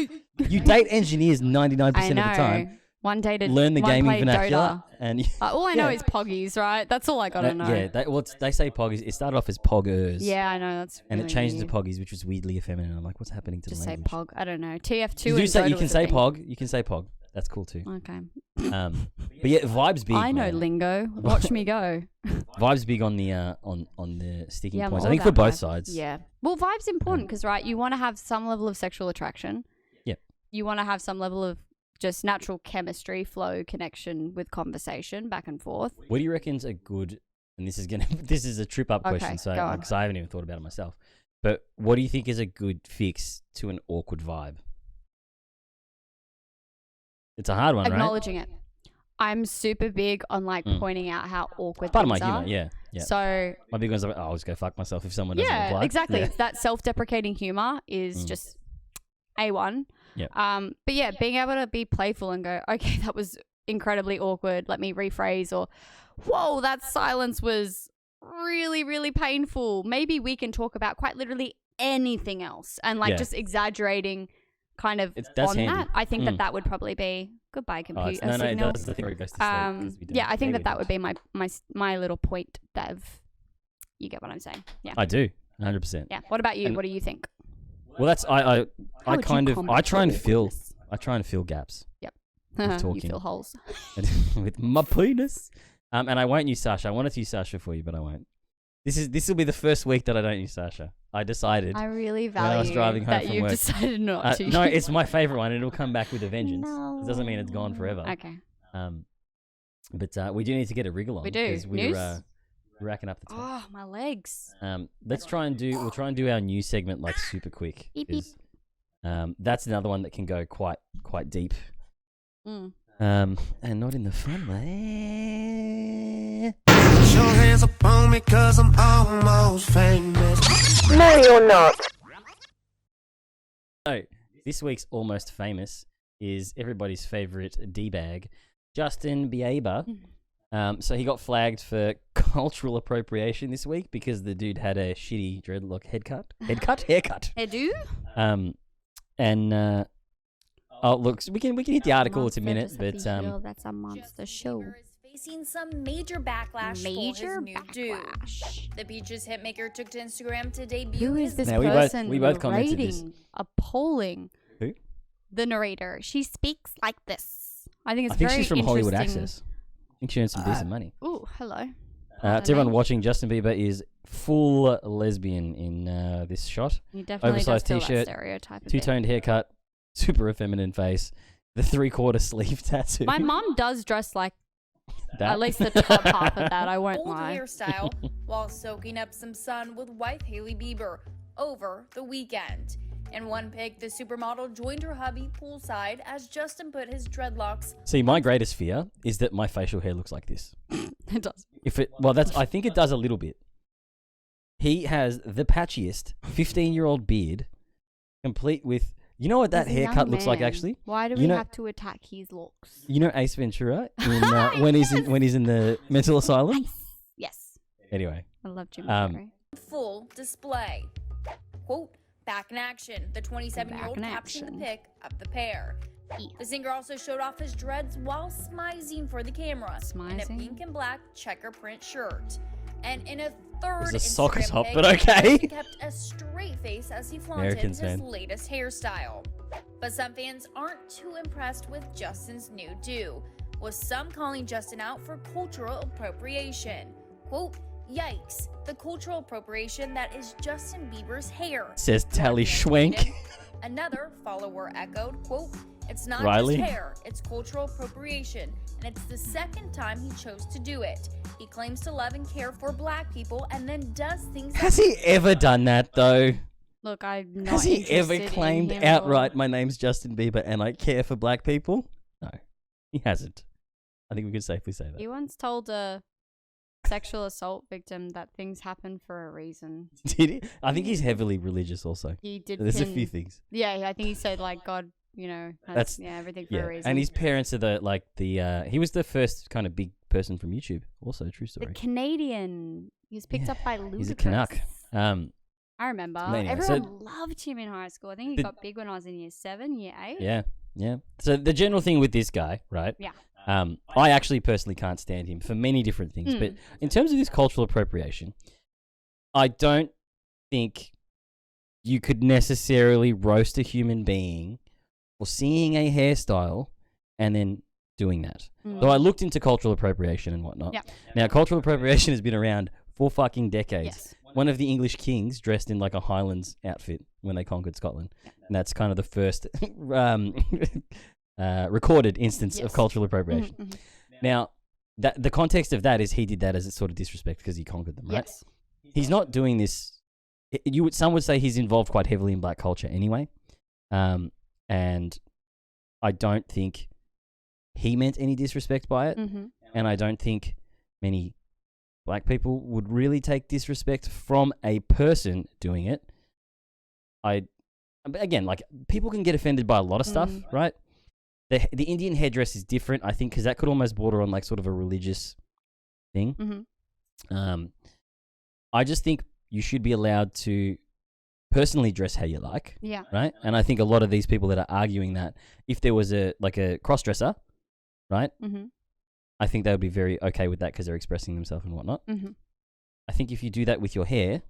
You date engineers 99% I know. of the time. One dated. Learn the one gaming played vernacular, Dota. and All I know Yeah. is poggies, right? That's all I gotta know. Yeah, they say poggers. It started off as poggers. Yeah, I know. That's And really it changed weird. to poggies, which was weirdly effeminate. I'm like, what's happening to Just the say language? pog. I don't know. TF2 You do and say Dota you can was a say thing. pog. You can say pog. That's cool too. Okay. But yeah, vibes big. I know man. lingo. Watch me go. Vibes big on the on the sticking Yeah, I'm points. I all think for about both vibe. sides. Yeah. Well, vibe's important because, right, you want to have some level of sexual attraction. Yep. You want to have some level of just natural chemistry, flow, connection with conversation back and forth. What do you reckon's a good? And this is this is a trip up Okay, question, so go on. because I haven't even thought about it myself. But what do you think is a good fix to an awkward vibe? It's a hard one, right? Acknowledging it. I'm super big on like pointing out how awkward Part of my things humor, are. yeah, yeah. So My big one's like, I'll just go fuck myself if someone doesn't yeah, reply. exactly. Yeah. That self-deprecating humor is just A1. Yeah. But yeah, being able to be playful and go, okay, that was incredibly awkward. Let me rephrase, or whoa, that silence was really, really painful. Maybe we can talk about quite literally anything else, and like just exaggerating kind of that's on handy. that. I think that would probably be goodbye computer no, signals. that's the thing where it goes to sleep, 'cause we don't- yeah, I think maybe that would be my little point, Dev. You get what I'm saying? Yeah. I do, 100%. Yeah. What about you? What do you think? Well, that's I would you kind of comment try and on fill gaps. Yep. With You talking. fill holes. With my penis. And I won't use Sasha. I wanted to use Sasha for you, but I won't. This will be the first week that I don't use Sasha. I decided. I really when I was value driving home that from you've work. decided not to. No, it's my favorite one, and it'll come back with a vengeance. No. It doesn't mean it's gone forever. Okay. But we do need to get a wriggle on. We do. 'Cause News? we're racking up the time. Oh, my legs. We'll try and do our news segment like super quick. Beep, beep. 'Cause, that's another one that can go quite deep. Mm. And not in the fun way. Put your hands up on me, cause I'm almost famous. No, you're not. So, this week's Almost Famous is everybody's favorite D-bag, Justin Bieber. So he got flagged for cultural appropriation this week because the dude had a shitty dreadlock haircut. Hairdo? Look, we can hit the article in a minute, but That's a monster show. Facing some major backlash for his new do. The Peaches hitmaker took to Instagram to debut Who is this Now, person we both commented this. narrating? Appalling. Who? The narrator. She speaks like this. I think it's I think very she's from Hollywood interesting. Access. I think she earns some decent money. Ooh, hello. To everyone watching, Justin Bieber is full lesbian in this shot. He definitely Oversized does fill that t-shirt, stereotype a bit. two-toned haircut, super effeminate face, the three-quarter sleeve tattoo. My mum does dress like That? at least the top half of that. I won't Bold lie. hairstyle while soaking up some sun with wife Hailey Bieber over the weekend. In one pic, the supermodel joined her hubby poolside as Justin put his dreadlocks. See, my greatest fear is that my facial hair looks like this. It does. I think it does a little bit. He has the patchiest 15-year-old beard, complete with. You know what that He's a haircut young looks like? man. Actually, Why do You we know- have to attack his looks? You know Ace Ventura in, when he's in the mental asylum. Yes. Anyway, I love Jim Carrey. Full display. Quote, back in action. The 27-year-old Back in captioned action. the pic of the pair. The singer also showed off his dreads while smizing for the camera in a Smizing? pink and black checker print shirt. And in a third It was a soccer Instagram top, pic, but okay. Justin kept a straight face as he flaunted Americans, his man. latest hairstyle. But some fans aren't too impressed with Justin's new do, with some calling Justin out for cultural appropriation. Quote, yikes, the cultural appropriation that is Justin Bieber's hair. Says Tally One fan Schwenk. tweeted. Another follower echoed, quote, it's not Riley? just hair, it's cultural appropriation, and it's the second time he chose to do it. He claims to love and care for black people and then does things Has he ever done that though? Look, I'm not Has he ever interested in claimed him outright, "My name's Justin Bieber and I care for black people"? No, he hasn't. I think we can safely say that. He once told a sexual assault victim that things happen for a reason. Did he? I think he's heavily religious also. He did. There's a pin- few things. Yeah, I think he said like God, has, everything for a reason. And his parents are he was the first kind of big person from YouTube. Also, true the story. Canadian. He was picked up by Ludacris. He's a Canuck. I remember. Anyway, Everyone loved him in high school. I think he The- got big when I was in year 7, year 8. Yeah. So the general thing with this guy, right? Yeah. I actually personally can't stand him for many different things, but in terms of this cultural appropriation, I don't think you could necessarily roast a human being for seeing a hairstyle and then doing that. So I looked into cultural appropriation and whatnot. Yeah. Now, cultural appropriation has been around for fucking decades. Yes. One of the English kings dressed in like a Highlands outfit when they conquered Scotland. And that's kind of the first recorded instance of cultural appropriation. Now, the context of that is he did that as a sort of disrespect because he conquered them, right? Yes. He's not doing this. Some would say he's involved quite heavily in black culture anyway. And I don't think he meant any disrespect by it. And I don't think many black people would really take disrespect from a person doing it. but again, like people can get offended by a lot of stuff, right? The Indian headdress is different, I think, because that could almost border on like sort of a religious thing. I just think you should be allowed to personally dress how you like. Yeah. Right? And I think a lot of these people that are arguing that if there was a cross-dresser, right? I think they would be very okay with that because they're expressing themselves and whatnot. I think if you do that with your hair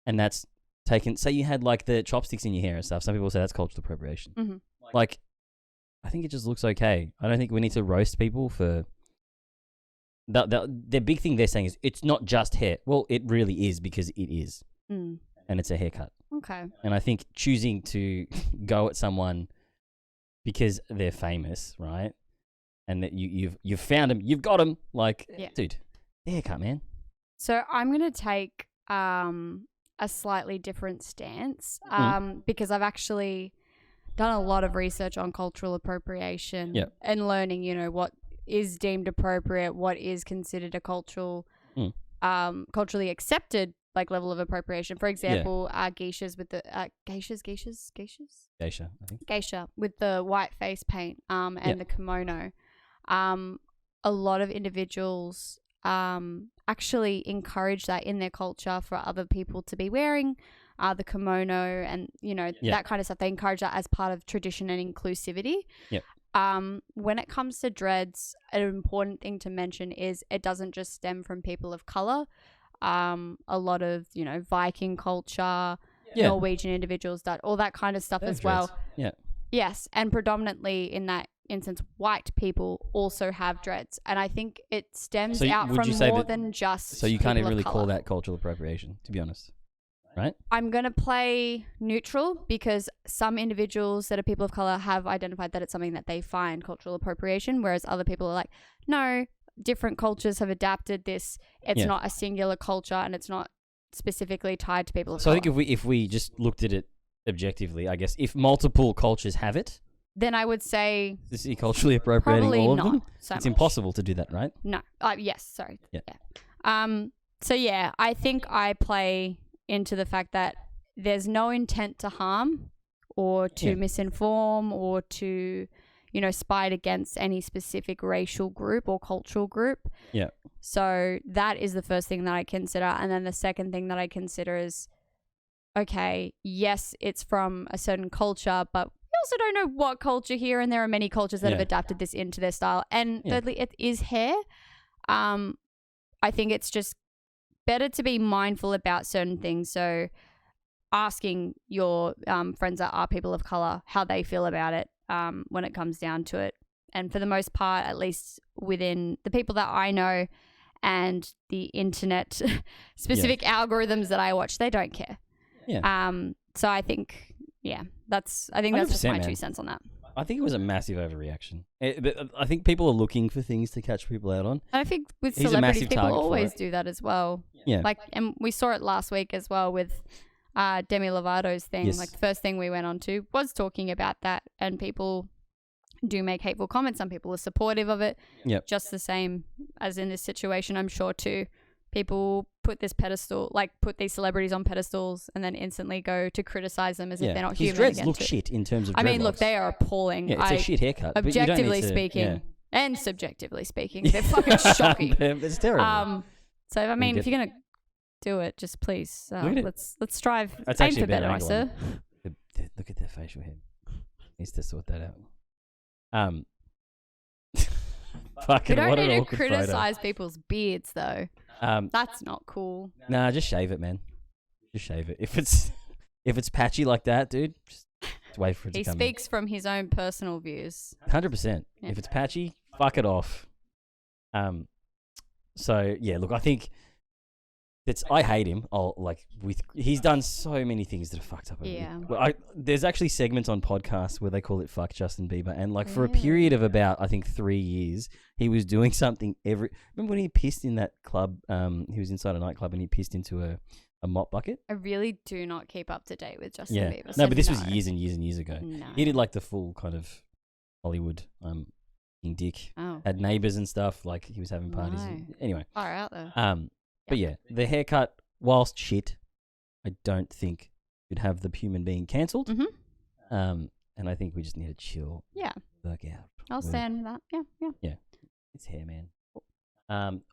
and that's taken, say you had like the chopsticks in your hair and stuff, some people say that's cultural appropriation. Like, I think it just looks okay. I don't think we need to roast people for... The big thing they're saying is it's not just hair. Well, it really is because it is. And it's a haircut. Okay. And I think choosing to go at someone because they're famous, right? And that you've found them, you've got them. Like, dude, the haircut, man. So I'm gonna take a slightly different stance because I've actually done a lot of research on cultural appropriation and learning, you know, what is deemed appropriate, what is considered a culturally accepted like level of appropriation. For example, geishas with the geisha, I think. Geisha with the white face paint and the kimono. A lot of individuals actually encourage that in their culture for other people to be wearing the kimono and, you know, that kind of stuff. They encourage that as part of tradition and inclusivity. When it comes to dreads, an important thing to mention is it doesn't just stem from people of color. A lot of, you know, Viking culture, Norwegian individuals, that all that kind of stuff as well. Yes, and predominantly in that instance, white people also have dreads, and I think it stems out from more than just. So you can't even really call that cultural appropriation, to be honest, right? I'm gonna play neutral because some individuals that are people of color have identified that it's something that they find cultural appropriation, whereas other people are like, no. Different cultures have adapted this. It's not a singular culture, and it's not specifically tied to people of color. So I think if we just looked at it objectively, I guess if multiple cultures have it, then I would say is he culturally appropriating all of them? So it's impossible to do that, right? No. Yes. Sorry. So yeah, I think I play into the fact that there's no intent to harm or to misinform or to, you know, spied against any specific racial group or cultural group. So that is the first thing that I consider. And then the second thing that I consider is, okay, yes, it's from a certain culture, but we also don't know what culture here. And there are many cultures that have adapted this into their style. And thirdly, it is hair. I think it's just better to be mindful about certain things. So asking your friends that are people of color how they feel about it. When it comes down to it. And for the most part, at least within the people that I know and the internet specific algorithms that I watch, they don't care. So I think, that's just my 2 cents on that. I think it was a massive overreaction. But I think people are looking for things to catch people out on. I think with celebrities, people always do that as well. Like, and we saw it last week as well with Demi Lovato's thing. Like the first thing we went on to was talking about that, and people do make hateful comments. Some people are supportive of it. Just the same as in this situation, I'm sure too. People put these celebrities on pedestals and then instantly go to criticize them as if they're not human. His dreads look shit in terms of dreadlocks. I mean, look, they are appalling. It's a shit haircut. Objectively speaking and subjectively speaking, they're fucking shocking. It's terrible. So I mean, if you're gonna do it, just please let's strive. Aim for better, I sir. Look at their facial hair. Needs to sort that out. We don't need to criticize people's beards though. That's not cool. Nah, just shave it, man. Just shave it. If it's patchy like that, dude, just wait for it to come. He speaks from his own personal views. 100%. If it's patchy, fuck it off. So yeah, look, I think I hate him. He's done so many things that are fucked up. There's actually segments on podcasts where they call it "Fuck Justin Bieber," and for a period of about 3 years, he was doing something Remember when he pissed in that club? He was inside a nightclub and he pissed into a mop bucket. I really do not keep up to date with Justin Bieber. No, but this was years and years and years ago. No. He did the full kind of Hollywood dick. Oh. Had neighbors and stuff. He was having parties. Anyway. Far out though. But yeah, the haircut, whilst shit, I don't think should have the human being cancelled. Mm-hmm. And I think we just need to chill. Yeah. Work out. I'll stand with that. Yeah, yeah. Yeah. It's hair, man.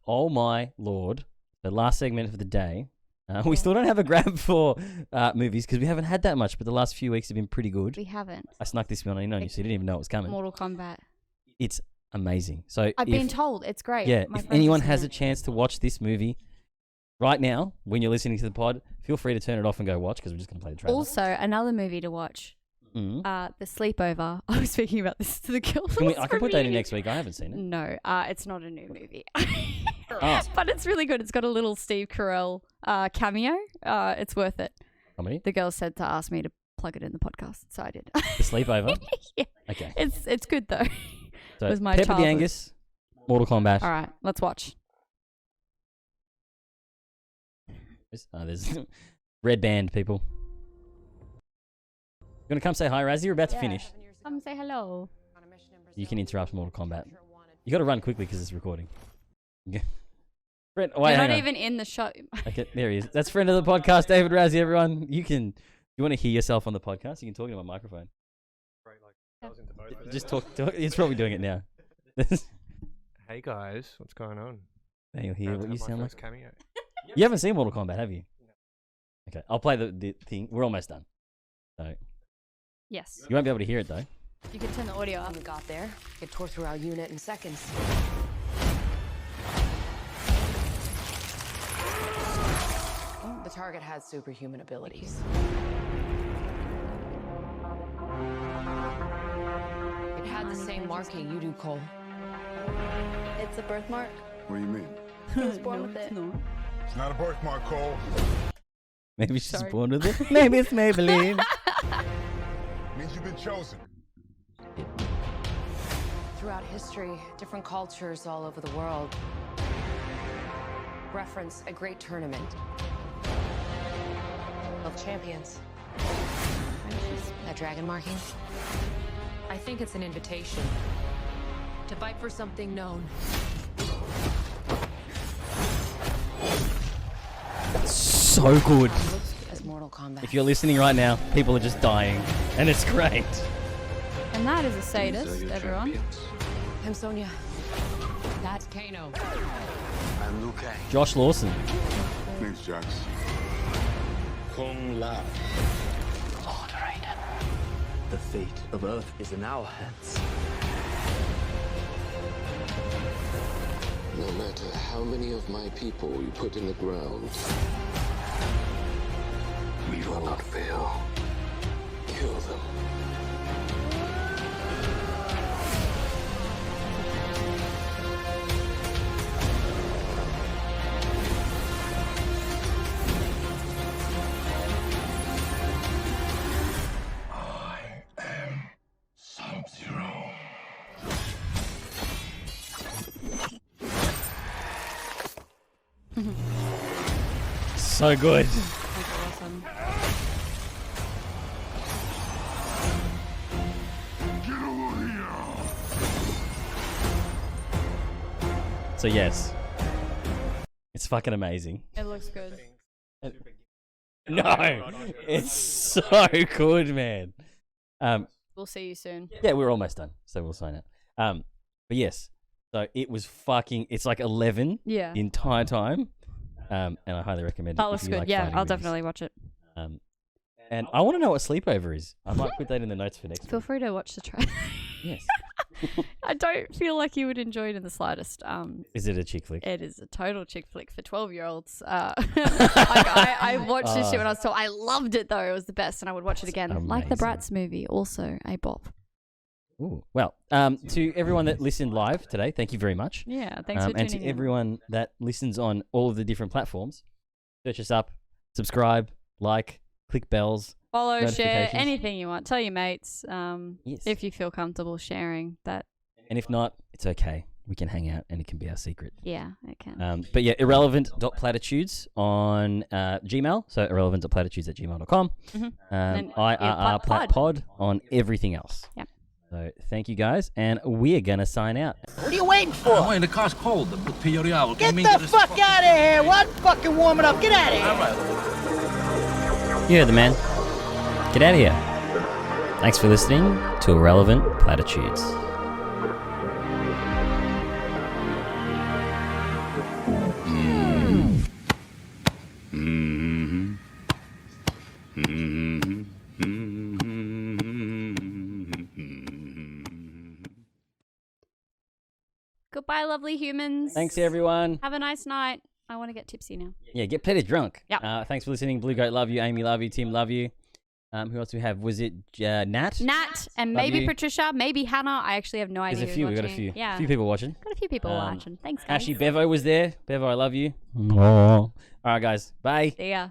Oh my lord. The last segment of the day. We still don't have a grab for movies because we haven't had that much, but the last few weeks have been pretty good. We haven't. I snuck this one in on you, so you didn't even know it was coming. Mortal Kombat. It's amazing. So I've been told it's great. Yeah, My if friends anyone have has seen a chance to watch this movie right now, when you're listening to the pod, feel free to turn it off and go watch because we're just going to play the trailer. Also, another movie to watch. The Sleepover. I was speaking about this to the girls. I can put that in next week. I haven't seen it. No, it's not a new movie. Oh. But it's really good. It's got a little Steve Carell cameo. It's worth it. Comedy? The girls said to ask me to plug it in the podcast, so I did. The Sleepover? Yeah. Okay. It's good though. So It was my Pepper the childhood. Angus, Mortal Kombat. All right, let's watch. There's red band people. You want to come say hi, Razzie? We're about to finish. Come say hello. You can interrupt Mortal Kombat. You got to run quickly because it's recording. Brent, You're not even in the show. Okay, there he is. That's friend of the podcast, David Razzie. Everyone, you want to hear yourself on the podcast? You can talk into my microphone. Just talk. It's probably doing it now. Hey guys, what's going on? Now you'll hear what you sound like. Cameo. You haven't seen Mortal Kombat, have you? Okay, I'll play the thing. We're almost done. So Yes. you won't be able to hear it though. You can turn the audio up. We got there. It tore through our unit in seconds. The target had superhuman abilities. It had the same marking you do, Cole. It's a birthmark. What do you mean? I was born with it. It's not a birthmark, Cole. Maybe she's born with it. Maybe it's Maybelline. Means you've been chosen. Throughout history, different cultures all over the world reference a great tournament of champions. That dragon marking? I think it's an invitation to fight for something known. So good. As Mortal Kombat. If you're listening right now, people are just dying, and it's great. And that is a sadist, everyone. I'm Sonya. That's Kano. I'm Liu Kang. Josh Lawson. Thanks, Jax. Kung Lao. Lord Raiden. The fate of Earth is in our hands. No matter how many of my people you put in the ground, we will not fail. Kill them. So good. Awesome. So yes, it's fucking amazing. It looks good. No, it's so good, man. We'll see you soon. Yeah, we're almost done, so we'll sign it. But yes, so it was fucking. It's like 11 Yeah. the entire time, and I highly recommend it. That if looks you good. like Yeah, fighting I'll movies. definitely watch it. And I want to know what sleepover is. I might put that in the notes for next Feel week. free to watch the trailer. Yes. I don't feel like you would enjoy it in the slightest. Is it a chick flick? It is a total chick flick for 12-year-olds. I watched this shit when I was 12. I loved it though. It was the best, and I would watch it again. Like the amazing. Bratz movie, also a bop. Ooh. Well, to everyone that listened live today, thank you very much. Yeah, thanks for And tuning to in. everyone that listens on all of the different platforms, search us up, subscribe, like, click bells, Follow, share, notifications. anything you want. Tell your mates Yes. if you feel comfortable sharing that. And if not, it's okay. We can hang out and it can be our secret. Yeah, it can. But yeah, irrelevant.platitudes on Gmail. So irrelevant.platitudes@gmail.com. And, IRR Platpod on everything else. Yeah. So thank you guys, and we're going to sign out. What are you waiting for? I'm waiting. The car's cold. The Pioria will Get come the into this. fuck out of here! One fucking warming up. Get out of here! All right. You heard the man. Get out of here. Thanks for listening to Irrelevant Platitudes. Goodbye, lovely humans. Thanks, everyone. Have a nice night. I want to get tipsy now. Yeah, get Peter drunk. Yeah. Thanks for listening. Blue Goat, love you. Amy, love you. Tim, love you. Who else do we have? Was it Nat? Nat and Love maybe you. Patricia, maybe Hannah. I actually have no idea. There's a few. who's We got a watching. few. Yeah. A few people watching. Got a few people watching. Thanks, guys. Ashley Bevo was there. Bevo, I love you. All right, guys. Bye. See ya.